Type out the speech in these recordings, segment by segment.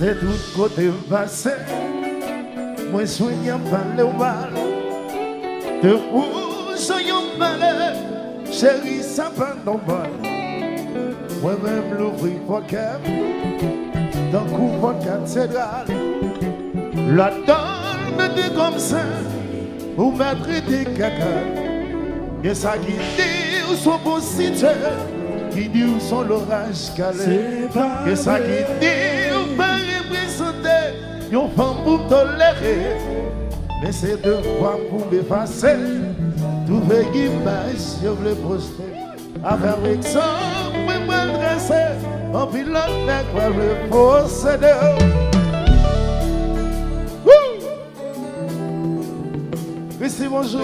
c'est tout côté passé. Moi soignant parler au mal. De où soyons malais, chérie, ça pas normal. Moi-même l'ouvrir pour qu'elle, dans le coup pour cathédrale. La donne me dit comme ça, ou mettre des caca. Et ça qui dit où sont beaux cités, qui dit où sont l'orage calé. Et ça qui dit où pas représenter, yon femme pour tolérer. Mais c'est deux fois pour m'effacer. Tout veut image, je voulais poster. Avec ça, je me dresser. En pilote, n'est pas le posséder. Ici, bonjour.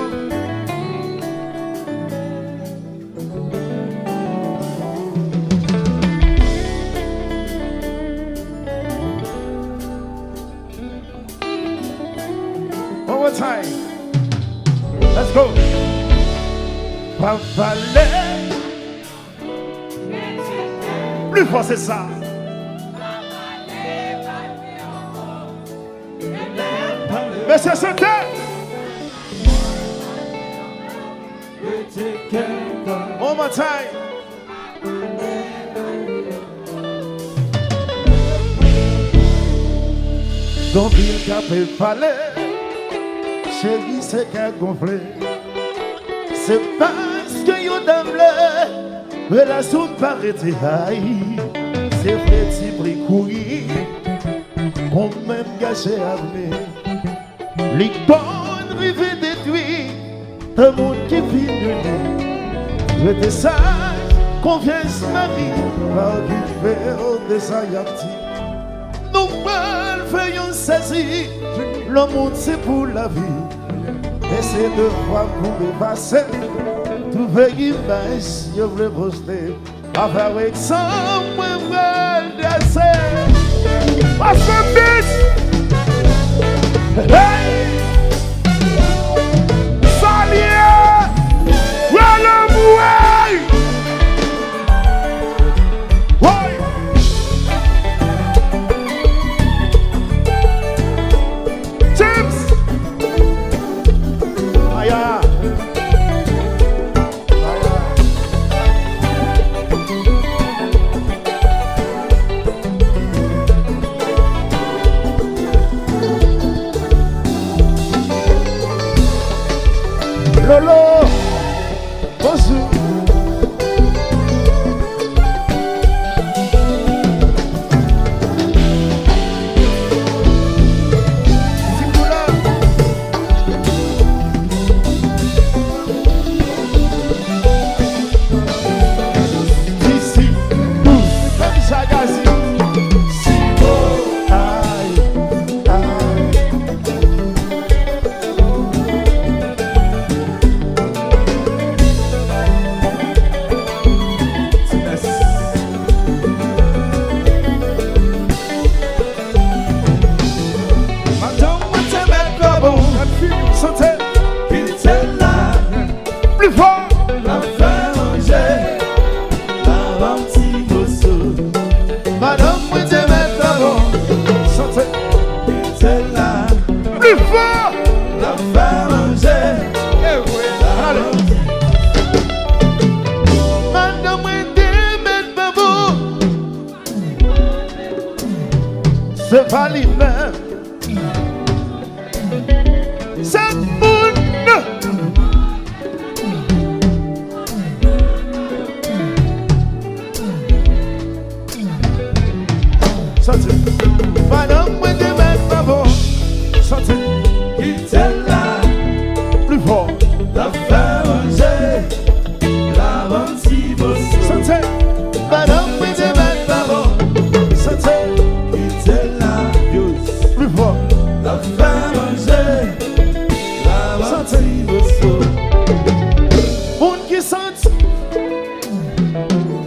One more time. Let's go. Plus fort, c'est ça. Mais c'est ce thème. One more time. Dans ville qui parler, chérie, c'est qu'à gonfler. C'est parce que yo d'emblée, mais la somme paraît haï. C'est vrai, tu pris courir, on même gâché armé. L'icône rivé détruit, un monde qui finit. Je te sage, confiance Marie, va occuper de sa yapti. Nous mal faisons saisir, le monde c'est pour la vie. Et c'est deux fois pour me passer. Tout veut image, je voulais poster. Avec ça, moi, je vais danser. What's the beat? Hey! Salier! Wallamoué! Ouais! Chips! Aya! Lolo, bonjour. Ici, nous, comme Chagazi. Santé, il était là, plus fort. La faire manger, la petit bosso. Madame, vous te mettre d'abord. Santé, il était là, plus fort. La faire manger, et voilà. Allez. Madame, vous te mettre d'abord. C'est pas l'hiver. C'est bon. Santé. Madame, vous te mettre d'abord. Santé. Il était là. Plus fort. La faire manger. La ventie bosse. Santé. Madame, vous te mettre d'abord. Santé. Il était là. Plus fort. La faire manger. Moun qui sent,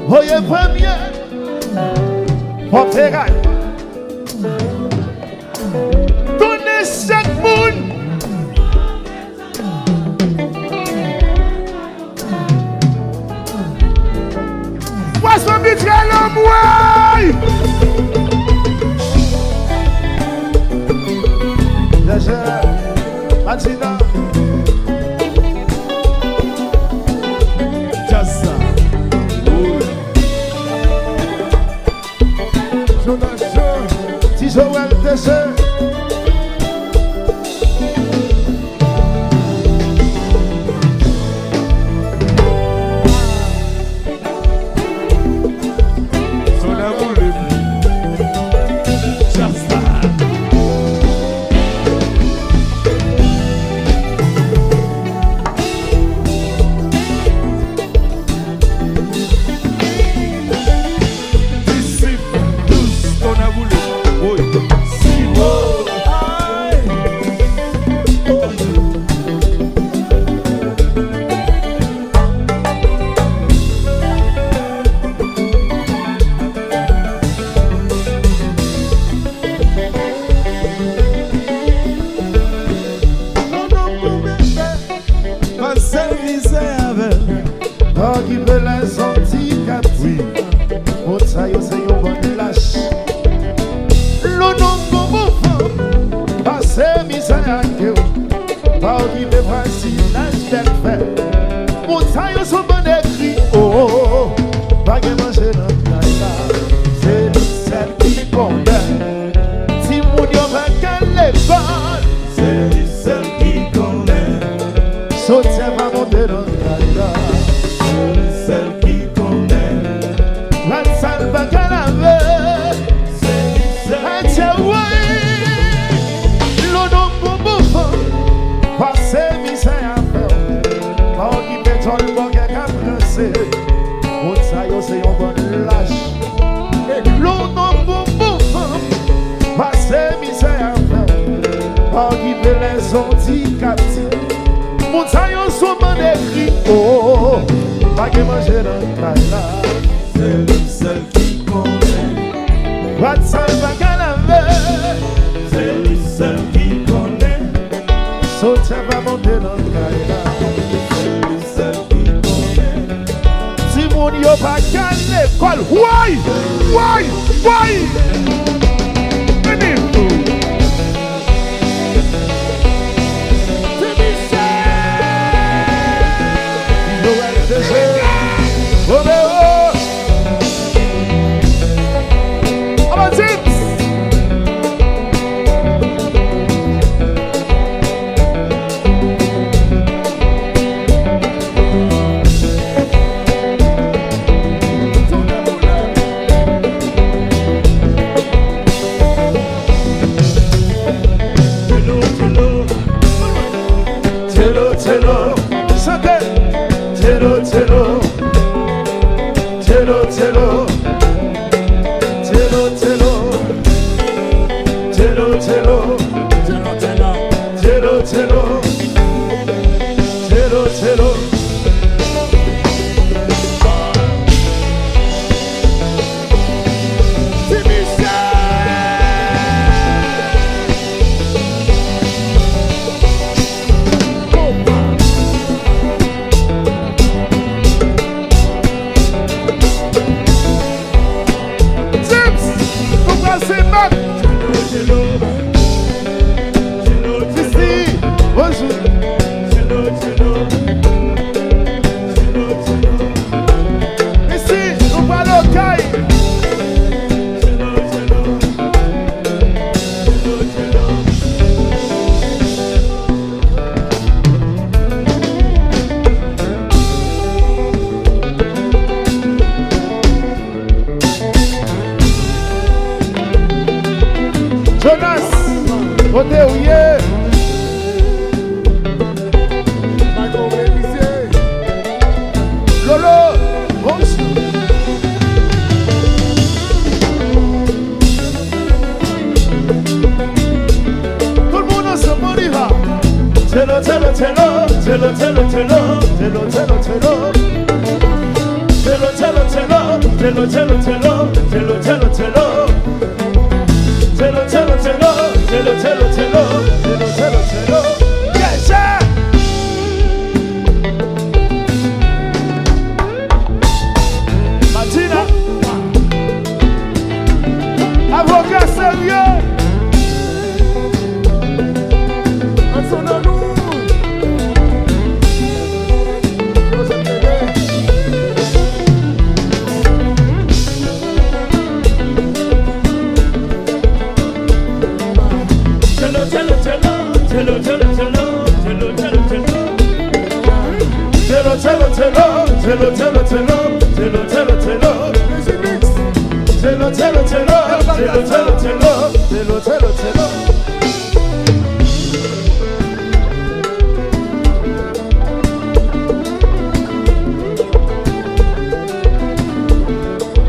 voyez premier, porterail. Donnez chaque Joël Téché.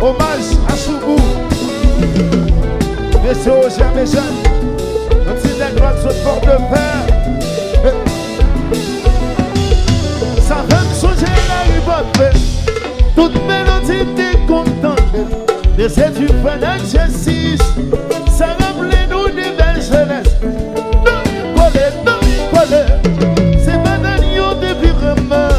Hommage à Soubou. Messieurs, mes jeunes, un petit nègre de ce fort de fer. Ça va me changer la ribote. Toute mélodie t'es contente. Mais c'est du bon exercice. Ça rappelle nous des belles jeunesses. Non, collé. C'est pas d'agneau depuis vraiment.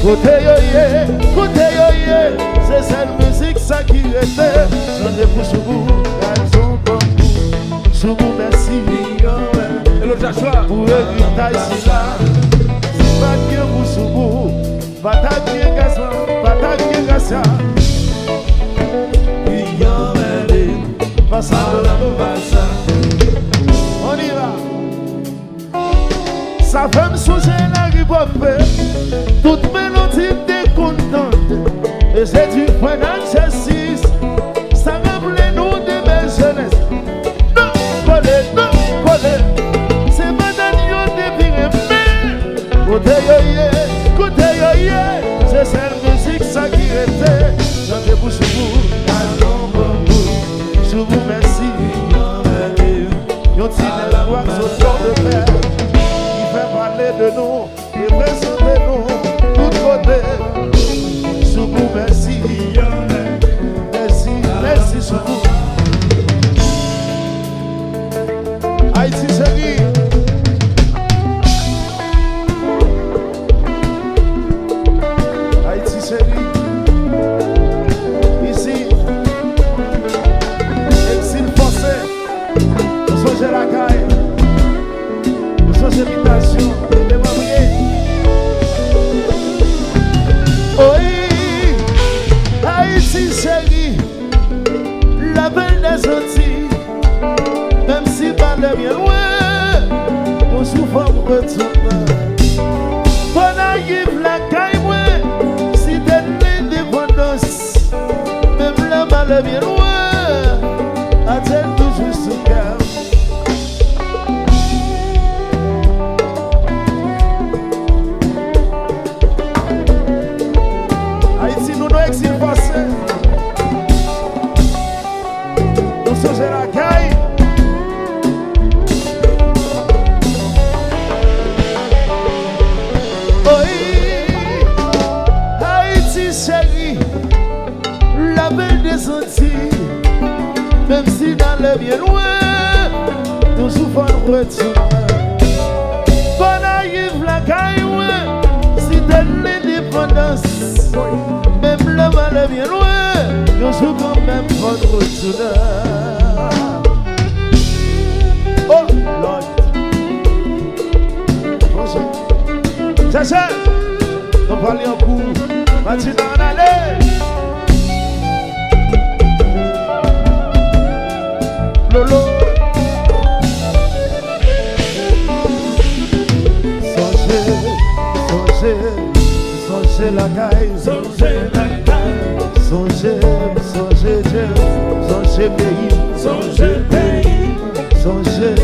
Côté yoye, c'est cette musique ça qui était. Chantez pour Soubou, garçon comme vous. Soubou, merci. Et l'autre Joshua, pour l'héritage, c'est là. C'est pas que vous Soubou, bataille bien garçon, bataille bien garçon. On y va. Ça fait me songer la ribote. Toute mélodie t'es contente. Et c'est du point d'exercice. Ça rappelle nous de belles jeunesses. Non, collé. C'est pas d'agneau de pyrémée. Côté yoye, c'est cette musique ça qui était. Chantez pour Soubou, Soubou, merci. Yon ti de la gloire sur corps de fer. Il fait parler de nous et présenter nous tout côté. Soubou, merci. Merci Soubou. Haïti chérie. Haïti chérie. Ici. Exil forcé. Nous sommes la caille. Nous sommes imitation. Les mamriers. Oui. Haïti chérie. La belle des Antilles. Même si pas de bien loin. Nous souffrons retourner. Bon arrive la caille moi. Si t'es l'indépendance. Même la balle bien loin. A-t-elle toujours sous cœur? Haïti, nous nous exil passé. Nous sommes la caille. Oui, Haïti chérie, la belle des Antilles. Même si dans le bien loin, nous souffrons retour. Bon arrive la caille, si t'es l'indépendance. Même le mal bien loin, nous souffrons même votre retour. Oh Lord. Bonjour. Cherchez, on va aller en cours. Maintenant, on allait. Lolo. Songez la caille. Songez Dieu. Songez pays. Songez